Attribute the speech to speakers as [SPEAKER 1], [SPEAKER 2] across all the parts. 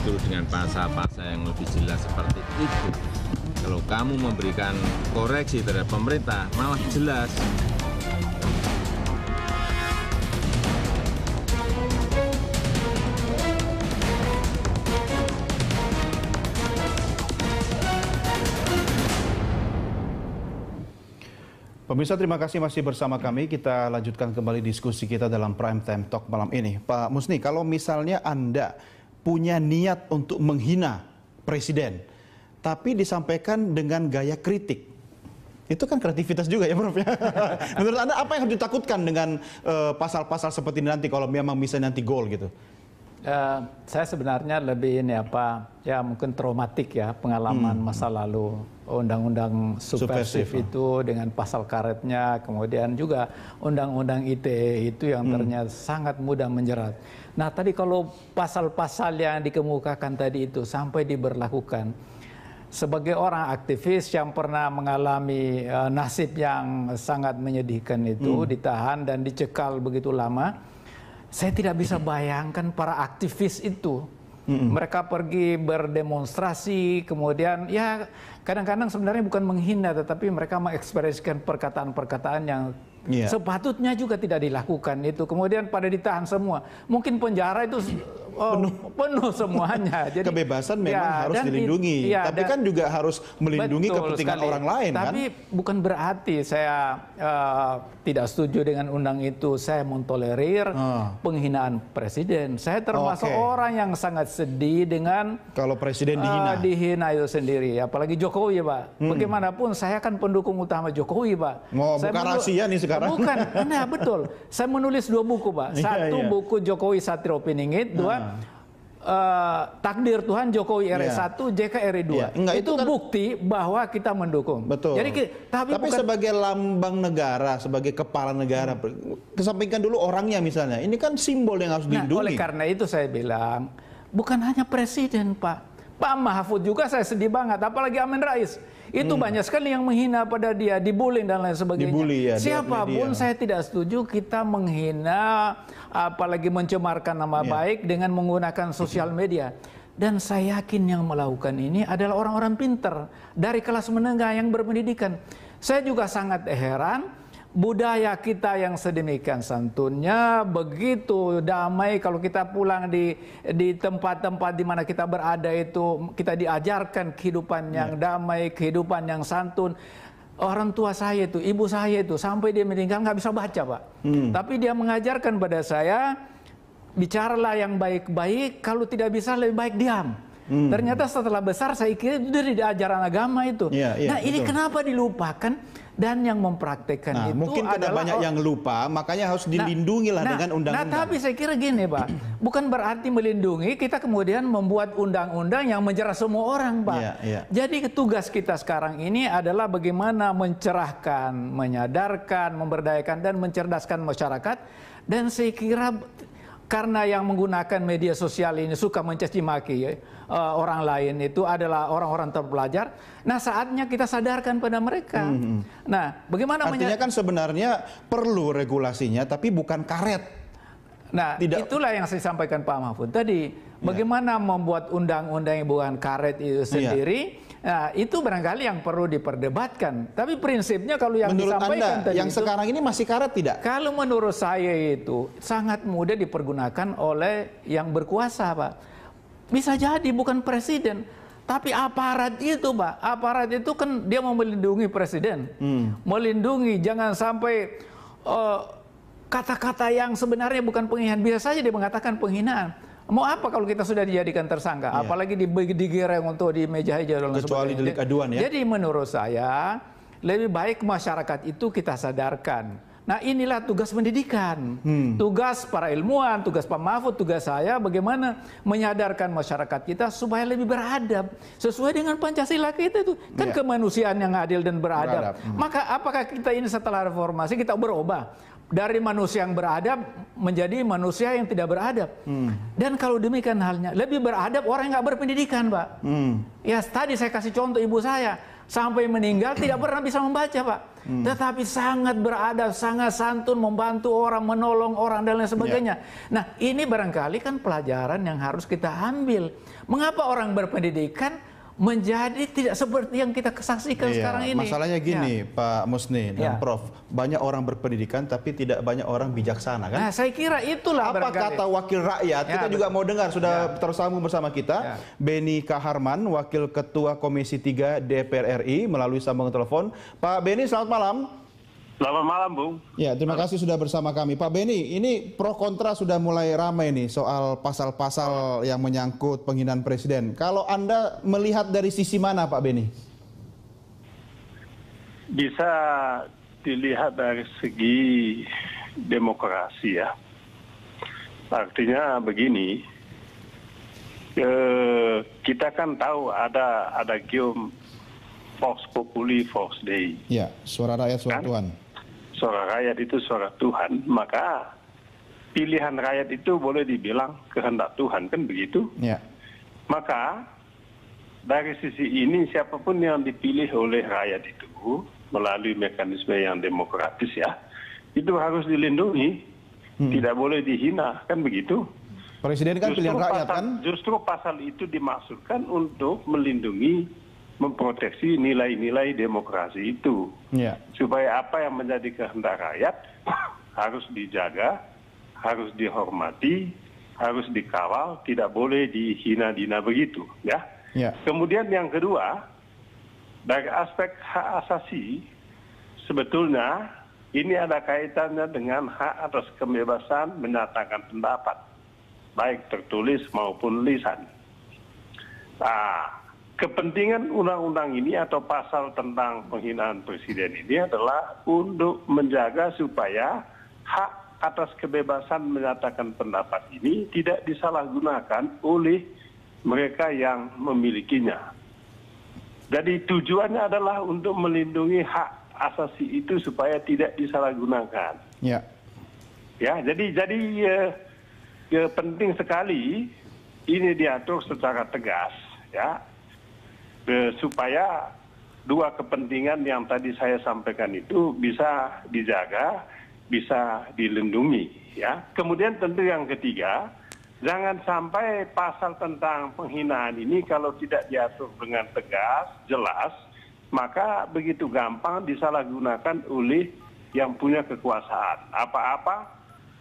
[SPEAKER 1] justru dengan pasal-pasal yang lebih jelas seperti itu. Kalau kamu memberikan koreksi terhadap pemerintah, malah jelas.
[SPEAKER 2] Pemirsa, terima kasih masih bersama kami. Kita lanjutkan kembali diskusi kita dalam Prime Time Talk malam ini. Pak Musni, kalau misalnya Anda punya niat untuk menghina Presiden, tapi disampaikan dengan gaya kritik, itu kan kreativitas juga ya, Prof. Menurut Anda apa yang harus ditakutkan dengan pasal-pasal seperti ini nanti kalau memang bisa nanti gol gitu?
[SPEAKER 3] Saya sebenarnya lebih mungkin traumatik ya, pengalaman masa lalu, undang-undang subversif itu dengan pasal karetnya, kemudian juga undang-undang ITE itu yang ternyata sangat mudah menjerat. Nah, tadi kalau pasal-pasal yang dikemukakan tadi itu sampai diberlakukan, sebagai orang aktivis yang pernah mengalami nasib yang sangat menyedihkan itu, ditahan dan dicekal begitu lama, saya tidak bisa bayangkan para aktivis itu. Mereka pergi berdemonstrasi, kemudian ya kadang-kadang sebenarnya bukan menghina, tetapi mereka mengekspresikan perkataan-perkataan yang sepatutnya juga tidak dilakukan itu. Kemudian pada ditahan semua. Mungkin penjara itu penuh semuanya. Jadi,
[SPEAKER 2] kebebasan memang harus dilindungi, tapi kan juga harus melindungi kepentingan orang lain.
[SPEAKER 3] Tapi bukan berarti saya tidak setuju dengan undang itu, saya mentolerir penghinaan presiden. Saya termasuk orang yang sangat sedih dengan
[SPEAKER 2] kalau presiden
[SPEAKER 3] dihina itu sendiri, apalagi Jokowi, Pak. Bagaimanapun saya kan pendukung utama Jokowi, Pak.
[SPEAKER 2] Bukan rahasia nih sekarang.
[SPEAKER 3] Bukan, nah betul. Saya menulis 2 buku, Pak. Satu buku Jokowi Satrio Piningit, 2 Takdir Tuhan Jokowi RE1, JK RE2. Itu kan bukti bahwa kita mendukung.
[SPEAKER 2] Betul.
[SPEAKER 3] Jadi, tapi bukan,
[SPEAKER 2] sebagai lambang negara, sebagai kepala negara, kesampingkan dulu orangnya misalnya. Ini kan simbol yang harus dilindungi.
[SPEAKER 3] Oleh karena itu saya bilang, bukan hanya presiden, Pak. Pak Mahfud juga saya sedih banget, apalagi Amin Rais. Itu banyak sekali yang menghina pada dia, dibullying dan lain sebagainya.
[SPEAKER 2] Dibully, ya,
[SPEAKER 3] siapapun saya tidak setuju kita menghina, apalagi mencemarkan nama baik dengan menggunakan sosial media. Dan saya yakin yang melakukan ini adalah orang-orang pintar dari kelas menengah yang berpendidikan. Saya juga sangat heran. Budaya kita yang sedemikian santunnya, begitu damai, kalau kita pulang di tempat-tempat di mana kita berada itu, kita diajarkan kehidupan yang damai, kehidupan yang santun. Orang tua saya itu, ibu saya itu, sampai dia meninggal nggak bisa baca, Pak. Tapi dia mengajarkan pada saya, bicaralah yang baik-baik, kalau tidak bisa lebih baik diam. Ternyata setelah besar saya kira itu dari ajaran agama itu. Nah, ini kenapa dilupakan? Dan yang mempraktekkan itu
[SPEAKER 2] mungkin karena banyak yang lupa, makanya harus dilindungi dengan undang-undang.
[SPEAKER 3] Tapi saya kira gini, Pak, bukan berarti melindungi kita kemudian membuat undang-undang yang menjerat semua orang, Pak. Jadi tugas kita sekarang ini adalah bagaimana mencerahkan, menyadarkan, memberdayakan dan mencerdaskan masyarakat. Dan saya kira karena yang menggunakan media sosial ini suka mencaci maki orang lain itu adalah orang-orang terpelajar. Nah, saatnya kita sadarkan pada mereka. Nah, bagaimana
[SPEAKER 2] artinya kan sebenarnya perlu regulasinya, tapi bukan karet.
[SPEAKER 3] Nah, itulah yang saya sampaikan Pak Mahfud tadi. Bagaimana membuat undang-undang yang bukan karet itu sendiri. Nah, itu barangkali yang perlu diperdebatkan. Tapi prinsipnya kalau yang
[SPEAKER 2] menurut
[SPEAKER 3] disampaikan
[SPEAKER 2] Anda,
[SPEAKER 3] tadi
[SPEAKER 2] yang sekarang ini masih karet tidak?
[SPEAKER 3] Kalau menurut saya itu sangat mudah dipergunakan oleh yang berkuasa, Pak. Bisa jadi bukan presiden, tapi aparat itu, Pak. Aparat itu kan dia mau melindungi presiden. Melindungi, jangan sampai kata-kata yang sebenarnya bukan penghinaan. Bisa saja dia mengatakan penghinaan. Mau apa kalau kita sudah dijadikan tersangka? Apalagi digereng untuk di meja hijau dan lain sebagainya.
[SPEAKER 2] Kecuali delik aduan ya.
[SPEAKER 3] Jadi menurut saya lebih baik masyarakat itu kita sadarkan. Nah, inilah tugas pendidikan, tugas para ilmuwan, tugas Pak Mahfud, tugas saya bagaimana menyadarkan masyarakat kita supaya lebih beradab sesuai dengan Pancasila kita itu kan kemanusiaan yang adil dan beradab. Maka apakah kita ini setelah reformasi kita berubah? dari manusia yang beradab menjadi manusia yang tidak beradab. Dan kalau demikian halnya, lebih beradab orang yang nggak berpendidikan, Pak. Ya tadi saya kasih contoh ibu saya, sampai meninggal tidak pernah bisa membaca, Pak. Tetapi sangat beradab, sangat santun, membantu orang, menolong orang, dan lain sebagainya. Nah, ini barangkali kan pelajaran yang harus kita ambil. Mengapa orang berpendidikan menjadi tidak seperti yang kita saksikan sekarang ini?
[SPEAKER 2] Masalahnya gini, Pak Musni dan Prof, banyak orang berpendidikan tapi tidak banyak orang bijaksana, kan?
[SPEAKER 3] Nah, saya kira itulah
[SPEAKER 2] apa kata wakil rakyat. Kita juga mau dengar, sudah tersambung bersama kita Beni Kaharman, Wakil Ketua Komisi 3 DPR RI melalui sambungan telepon. Pak Beni, selamat malam.
[SPEAKER 4] Selamat malam, Bung.
[SPEAKER 2] Ya, terima kasih sudah bersama kami. Pak Beni, ini pro kontra sudah mulai ramai nih soal pasal-pasal yang menyangkut penghinaan presiden. Kalau Anda melihat dari sisi mana, Pak Beni?
[SPEAKER 4] Bisa dilihat dari segi demokrasi, ya. Artinya begini, kita kan tahu ada gium Vox Populi, Vox Dei.
[SPEAKER 2] Ya, suara rakyat, suara Tuhan.
[SPEAKER 4] Suara rakyat itu suara Tuhan, maka pilihan rakyat itu boleh dibilang kehendak Tuhan, kan begitu?
[SPEAKER 2] Ya.
[SPEAKER 4] Maka dari sisi ini siapapun yang dipilih oleh rakyat itu melalui mekanisme yang demokratis, ya, itu harus dilindungi, tidak boleh dihina, kan begitu?
[SPEAKER 2] Presiden kan pilihan rakyat, kan?
[SPEAKER 4] Justru pasal itu dimaksudkan untuk melindungi, memproteksi nilai-nilai demokrasi itu. Supaya apa yang menjadi kehendak rakyat harus dijaga, harus dihormati, harus dikawal, tidak boleh dihina-hina begitu, ya. Kemudian yang kedua, dari aspek hak asasi, sebetulnya ini ada kaitannya dengan hak atas kebebasan menyatakan pendapat, baik tertulis maupun lisan. Kepentingan undang-undang ini atau pasal tentang penghinaan presiden ini adalah untuk menjaga supaya hak atas kebebasan menyatakan pendapat ini tidak disalahgunakan oleh mereka yang memilikinya. Jadi tujuannya adalah untuk melindungi hak asasi itu supaya tidak disalahgunakan. Ya, jadi penting sekali ini diatur secara tegas, ya. Supaya dua kepentingan yang tadi saya sampaikan itu bisa dijaga, bisa dilindungi, ya. Kemudian tentu yang ketiga, jangan sampai pasal tentang penghinaan ini kalau tidak diatur dengan tegas, jelas, maka begitu gampang disalahgunakan oleh yang punya kekuasaan. Apa-apa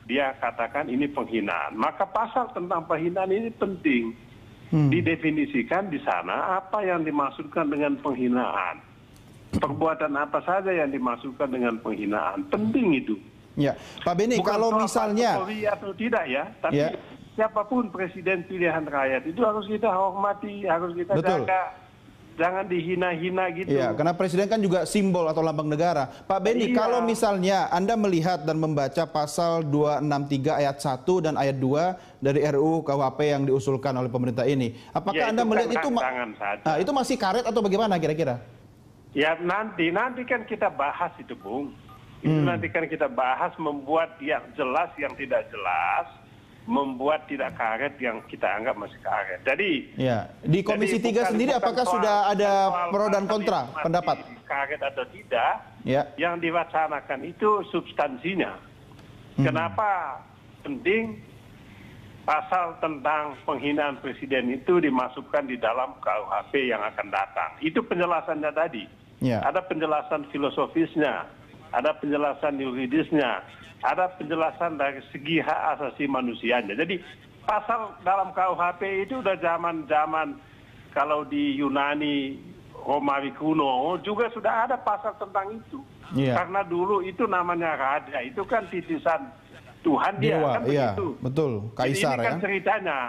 [SPEAKER 4] dia katakan ini penghinaan. Maka pasal tentang penghinaan ini penting. Didefinisikan di sana apa yang dimaksudkan dengan penghinaan. Perbuatan apa saja yang dimaksudkan dengan penghinaan. Penting itu.
[SPEAKER 2] Ya, Pak Beni, bukan kalau misalnya
[SPEAKER 4] atau tidak, ya, tapi siapapun presiden pilihan rakyat itu harus kita hormati, harus kita jaga. Jangan dihina-hina gitu.
[SPEAKER 2] Iya, karena presiden kan juga simbol atau lambang negara. Pak Beni, kalau misalnya Anda melihat dan membaca pasal 263 ayat 1 dan ayat 2 dari RUU KUHP yang diusulkan oleh pemerintah ini, apakah Anda melihat itu masih karet atau bagaimana kira-kira?
[SPEAKER 4] Ya nanti kan kita bahas itu, Bung. Itu nanti kan kita bahas, membuat yang jelas, yang tidak jelas, membuat tidak karet yang kita anggap masih karet. Jadi
[SPEAKER 2] di Komisi 3 sendiri apakah sudah ada pro dan kontra pendapat?
[SPEAKER 4] Karet atau tidak, yang diwacanakan itu substansinya. Kenapa penting pasal tentang penghinaan presiden itu dimasukkan di dalam KUHP yang akan datang? Itu penjelasannya tadi. Ada penjelasan filosofisnya, ada penjelasan yuridisnya, ada penjelasan dari segi hak asasi manusianya. Jadi pasal dalam KUHP itu udah zaman-zaman kalau di Yunani, Romawi kuno juga sudah ada pasal tentang itu. Karena dulu itu namanya raja, itu kan titisan Tuhan dia, kan begitu.
[SPEAKER 2] Betul, kaisar.
[SPEAKER 4] Jadi ini kan ceritanya.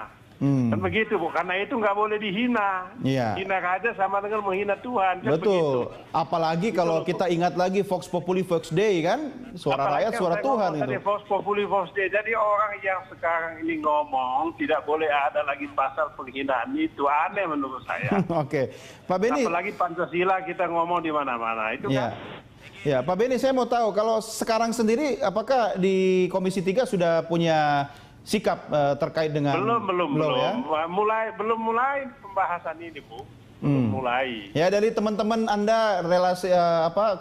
[SPEAKER 4] Kan begitu, Bu. Karena itu nggak boleh dihina. Hina raja sama dengan menghina Tuhan. Kan
[SPEAKER 2] betul.
[SPEAKER 4] Begitu.
[SPEAKER 2] Apalagi kalau kita ingat lagi Vox Populi, Vox Dei, kan? Suara rakyat, suara Tuhan itu.
[SPEAKER 4] Vox Populi, Vox Dei. Jadi orang yang sekarang ini ngomong tidak boleh ada lagi pasal penghinaan itu, aneh menurut saya.
[SPEAKER 2] Oke, Pak Beni.
[SPEAKER 4] Apalagi Pancasila kita ngomong di mana-mana. Itu kan
[SPEAKER 2] Ya, Pak Beni, saya mau tahu kalau sekarang sendiri apakah di Komisi 3 sudah punya sikap terkait dengan
[SPEAKER 4] belum
[SPEAKER 2] ya?
[SPEAKER 4] belum mulai pembahasan ini, Bu. Belum mulai.
[SPEAKER 2] Ya, dari teman-teman Anda relasi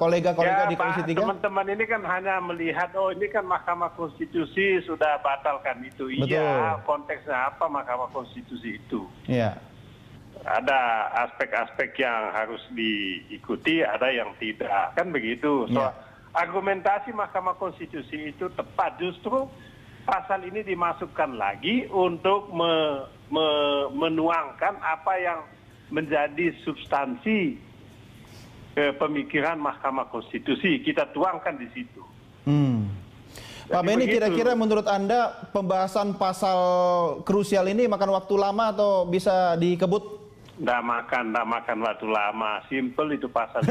[SPEAKER 2] kolega-kolega di Komisi 3?
[SPEAKER 4] Teman-teman ini kan hanya melihat ini kan Mahkamah Konstitusi sudah batalkan itu.
[SPEAKER 2] Betul.
[SPEAKER 4] Iya, konteksnya apa Mahkamah Konstitusi itu?
[SPEAKER 2] Iya.
[SPEAKER 4] Ada aspek-aspek yang harus diikuti, ada yang tidak. Kan begitu. Argumentasi Mahkamah Konstitusi itu tepat, justru pasal ini dimasukkan lagi untuk menuangkan apa yang menjadi substansi pemikiran Mahkamah Konstitusi. Kita tuangkan di situ.
[SPEAKER 2] Pak Beni, kira-kira menurut Anda pembahasan pasal krusial ini makan waktu lama atau bisa dikebut?
[SPEAKER 4] Nggak makan waktu lama. Simple itu pasal.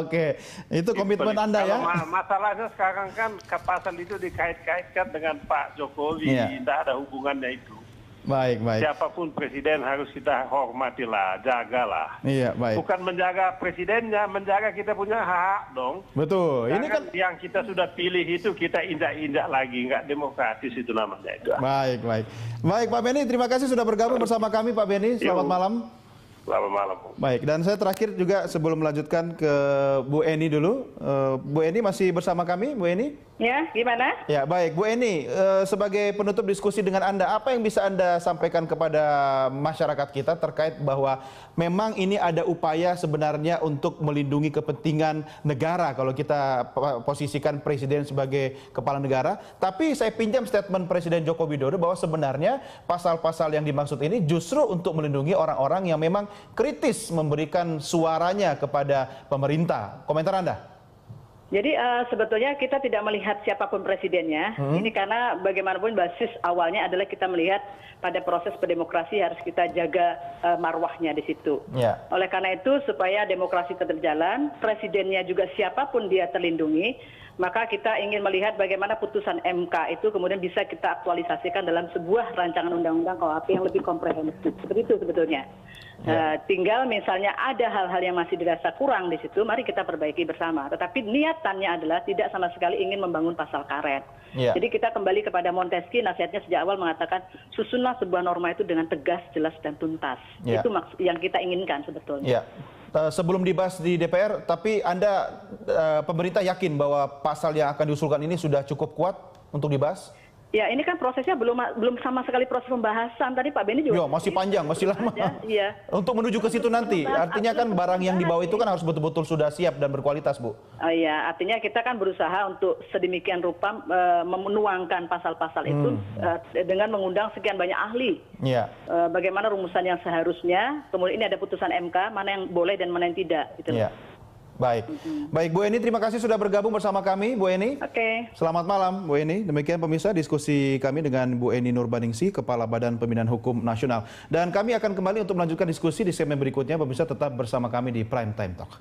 [SPEAKER 2] Oke, itu komitmen Anda ya?
[SPEAKER 4] Masalahnya sekarang kan pasal itu dikait-kaitkan dengan Pak Jokowi. Tidak ada hubungannya itu.
[SPEAKER 2] Baik.
[SPEAKER 4] Siapapun presiden harus kita hormatilah, jagalah.
[SPEAKER 2] Iya, baik.
[SPEAKER 4] Bukan menjaga presidennya, menjaga kita punya hak dong.
[SPEAKER 2] Betul. Ini kan
[SPEAKER 4] yang kita sudah pilih itu kita injak-injak lagi, nggak demokratis itu namanya itu.
[SPEAKER 2] Baik. Baik, Pak Beni, terima kasih sudah bergabung bersama kami, Pak Beni. Selamat malam.
[SPEAKER 4] Selamat malam.
[SPEAKER 2] Baik, dan saya terakhir juga sebelum melanjutkan ke Bu Eni dulu. Bu Eni masih bersama kami, Bu Eni?
[SPEAKER 5] Ya, gimana?
[SPEAKER 2] Ya, baik. Bu Eni, sebagai penutup diskusi dengan Anda, apa yang bisa Anda sampaikan kepada masyarakat kita terkait bahwa memang ini ada upaya sebenarnya untuk melindungi kepentingan negara kalau kita posisikan Presiden sebagai kepala negara. Tapi saya pinjam statement Presiden Joko Widodo bahwa sebenarnya pasal-pasal yang dimaksud ini justru untuk melindungi orang-orang yang memang kritis memberikan suaranya kepada pemerintah. Komentar Anda?
[SPEAKER 5] Jadi sebetulnya kita tidak melihat siapapun presidennya. Ini karena bagaimanapun basis awalnya adalah kita melihat pada proses berdemokrasi harus kita jaga marwahnya di situ. Oleh karena itu supaya demokrasi tetap jalan, presidennya juga siapapun dia terlindungi, maka kita ingin melihat bagaimana putusan MK itu kemudian bisa kita aktualisasikan dalam sebuah rancangan undang-undang KUHP yang lebih komprehensif. Seperti itu sebetulnya. Tinggal misalnya ada hal-hal yang masih dirasa kurang di situ, mari kita perbaiki bersama. Tetapi niatannya adalah tidak sama sekali ingin membangun pasal karet. Jadi kita kembali kepada Montesquieu, nasihatnya sejak awal mengatakan susunlah sebuah norma itu dengan tegas, jelas, dan tuntas. Itu yang kita inginkan sebetulnya.
[SPEAKER 2] Sebelum dibahas di DPR, tapi Anda pemerintah yakin bahwa pasal yang akan diusulkan ini sudah cukup kuat untuk dibahas?
[SPEAKER 5] Ya, ini kan prosesnya belum sama sekali proses pembahasan. Tadi Pak Beni juga
[SPEAKER 2] masih panjang, masih lama.
[SPEAKER 5] Iya.
[SPEAKER 2] Untuk menuju ke situ nanti, artinya kan barang yang dibawa itu kan harus betul-betul sudah siap dan berkualitas, Bu.
[SPEAKER 5] Iya, artinya kita kan berusaha untuk sedemikian rupa menuangkan pasal-pasal itu dengan mengundang sekian banyak ahli. Bagaimana rumusan yang seharusnya, kemudian ini ada putusan MK, mana yang boleh dan mana yang tidak. Gitu.
[SPEAKER 2] Baik, Bu Eni, terima kasih sudah bergabung bersama kami, Bu Eni. Selamat malam, Bu Eni. Demikian pemirsa diskusi kami dengan Bu Eni Nurbaningsih, Kepala Badan Pembinaan Hukum Nasional. Dan kami akan kembali untuk melanjutkan diskusi di segmen berikutnya. Pemirsa tetap bersama kami di Prime Time Talk.